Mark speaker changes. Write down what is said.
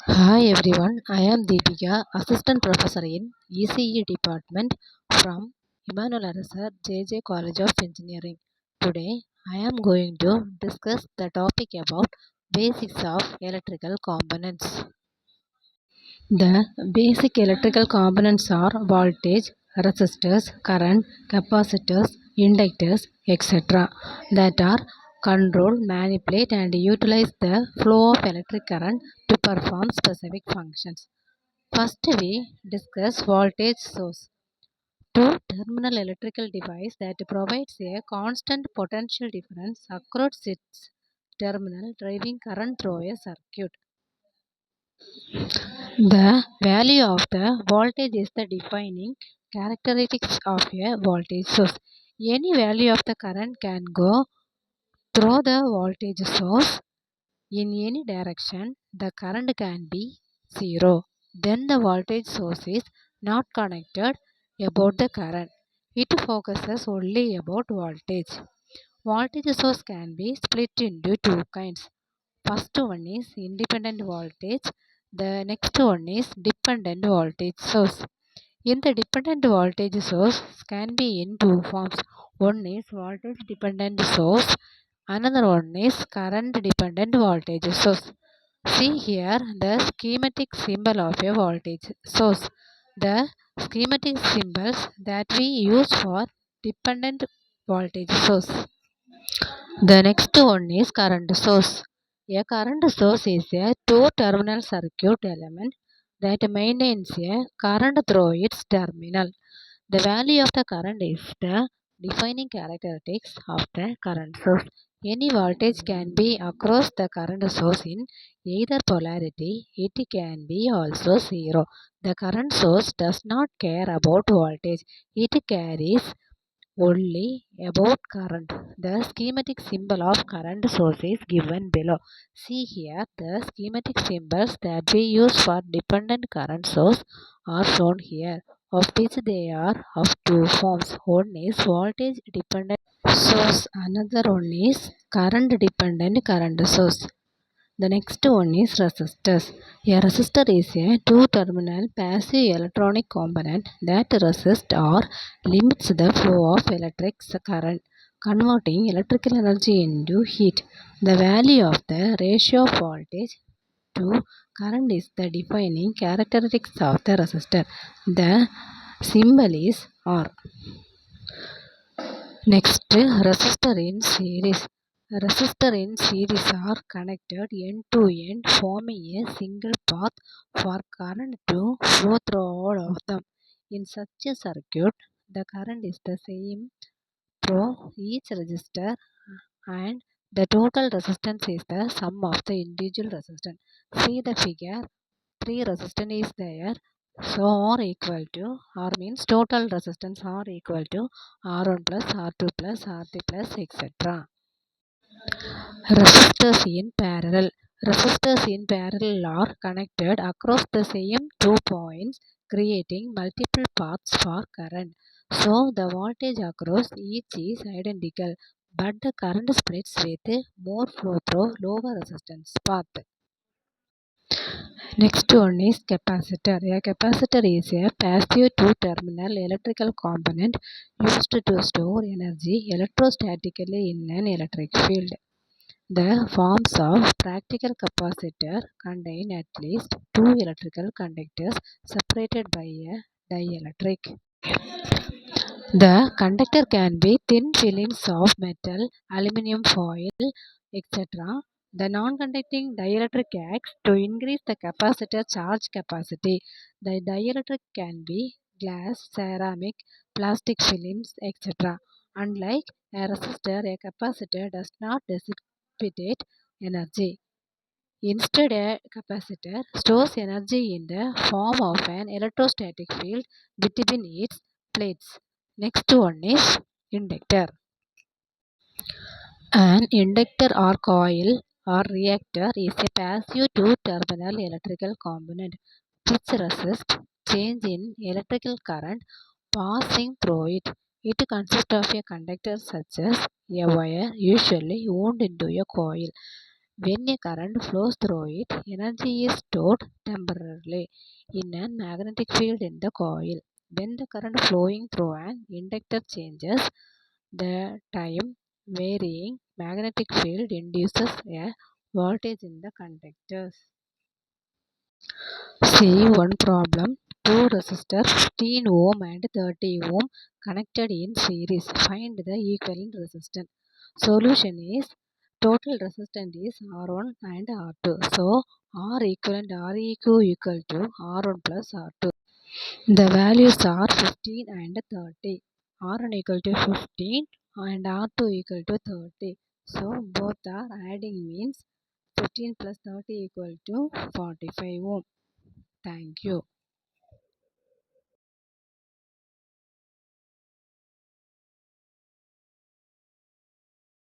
Speaker 1: Hi everyone, I am Deepika, Assistant Professor in ECE Department from Emmanuel Arasar JJ College of Engineering. Today, I am going to discuss the topic about basics of electrical components. The basic electrical components are voltage, resistors, current, capacitors, inductors, etc. that are control, manipulate and utilize the flow of electric current to perform specific functions. First we discuss voltage source. Two-terminal electrical device that provides a constant potential difference across its terminal driving current through a circuit. The value of the voltage is the defining characteristics of a voltage source. Any value of the current can go through the voltage source in any direction. The current can be zero. Then the voltage source is not connected about the current. It focuses only about voltage. Voltage source can be split into two kinds. First one is independent voltage. The next one is dependent voltage source. In the dependent voltage source can be in two forms. One is voltage dependent source. Another one is current dependent voltage source. See here the schematic symbol of a voltage source. The schematic symbols that we use for dependent voltage source. The next one is current source. A current source is a two-terminal circuit element that maintains a current through its terminal. The value of the current is the defining characteristics of the current source. Any voltage can be across the current source in either polarity. It can be also zero. The current source does not care about voltage. It cares only about current. The schematic symbol of current source is given below. See here the schematic symbols that we use for dependent current source are shown here, of which they are of two forms. One is voltage dependent source, another one is current dependent current source. The next one is resistors. A resistor is a two-terminal passive electronic component that resists or limits the flow of electric current, converting electrical energy into heat. The value of the ratio of voltage to current is the defining characteristics of the resistor. The symbol is R. Next, resistor in series. Resistor in series are connected end to end, forming a single path for current to flow through all of them. In such a circuit, the current is the same through each resistor and the total resistance is the sum of the individual resistance. See the figure, three resistance is there, so R equal to R means total resistance R equal to R1 plus R2 plus R3 plus etc. Resistors in parallel. Resistors in parallel are connected across the same 2 points, creating multiple paths for current. So the voltage across each is identical, but the current splits with more flow through lower resistance path. Next one is capacitor. A capacitor is a passive two-terminal electrical component used to store energy electrostatically in an electric field. The forms of practical capacitor contain at least two electrical conductors separated by a dielectric. The conductor can be thin films of metal, aluminum foil, etc. The non-conducting dielectric acts to increase the capacitor charge capacity. The dielectric can be glass, ceramic, plastic films, etc. Unlike a resistor, a capacitor does not dissipate energy. Instead, a capacitor stores energy in the form of an electrostatic field between its plates. Next one is inductor. An inductor or coil or reactor is a passive two-terminal electrical component which resists change in electrical current passing through it. It consists of a conductor such as a wire usually wound into a coil. When a current flows through it, energy is stored temporarily in a magnetic field in the coil. When the current flowing through an inductor changes, the time varying magnetic field induces a voltage in the conductors. See one problem. Two resistors 15 ohm and 30 ohm connected in series. Find the equivalent resistance. Solution is total resistance is R1 and R2. So R equivalent Req equal to R1 plus R2. The values are 15 and 30. R1 equal to 15 and R2 equal to 30. So both are adding means 15 plus 30 equal to 45 ohm. Thank you.